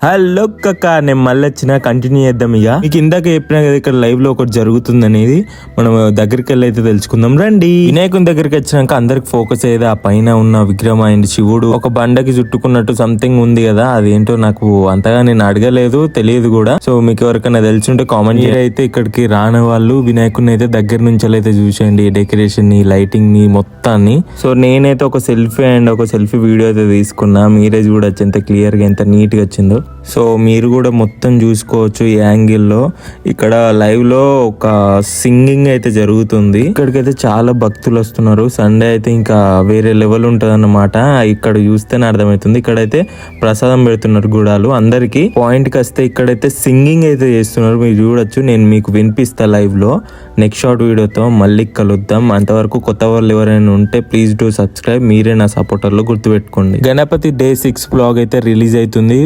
Hello కక్క, నేను మళ్ళీ వచ్చిన కంటిన్యూ చేద్దాం. ఇక మీకు ఇందాక చెప్పినా కదా ఇక్కడ లైవ్ లో ఒకటి జరుగుతుంది అనేది, మనం దగ్గరికి వెళ్ళి అయితే తెలుసుకుందాం రండి. వినాయకుని దగ్గరికి వచ్చినాక అందరికి ఫోకస్ అయ్యేది ఆ పైన ఉన్న విగ్రహం అండ్ శివుడు ఒక బండకి చుట్టుకున్నట్టు సంథింగ్ ఉంది కదా, అదేంటో నాకు అంతగా నేను అడగలేదు, తెలియదు కూడా. సో మీకు ఎవరికైనా తెలిసింటే కామెంట్ అయితే ఇక్కడికి రాని వాళ్ళు వినాయకుని అయితే దగ్గర నుంచి అయితే చూసేయండి, డెకరేషన్ ని, లైటింగ్ ని, మొత్తాన్ని. సో నేనైతే ఒక సెల్ఫీ వీడియో అయితే తీసుకున్నా, మీరే చూడొచ్చు ఎంత క్లియర్ గా ఎంత నీట్ గా వచ్చిందో. సో మీరు కూడా మొత్తం చూసుకోవచ్చు ఈ యాంగిల్లో. ఇక్కడ లైవ్ లో ఒక సింగింగ్ అయితే జరుగుతుంది. ఇక్కడికైతే చాలా భక్తులు వస్తున్నారు. సండే అయితే ఇంకా వేరే లెవెల్ ఉంటది అన్నమాట. ఇక్కడ చూస్తేనే అర్థమవుతుంది. ఇక్కడైతే ప్రసాదం పెడుతున్నారు గుడాలు అందరికి. పాయింట్ కి వస్తే ఇక్కడైతే సింగింగ్ అయితే చేస్తున్నారు, మీరు చూడొచ్చు. నేను మీకు వినిపిస్తా లైవ్ లో. నెక్స్ట్ షార్ట్ వీడియోతో మళ్ళీ కలుద్దాం. అంతవరకు కొత్త వాళ్ళు ఎవరైనా ఉంటే ప్లీజ్ డూ సబ్స్క్రైబ్. మీరే నా సపోర్టర్లో గుర్తుపెట్టుకోండి. గణపతి డే 6 బ్లాగ్ అయితే రిలీజ్ అవుతుంది.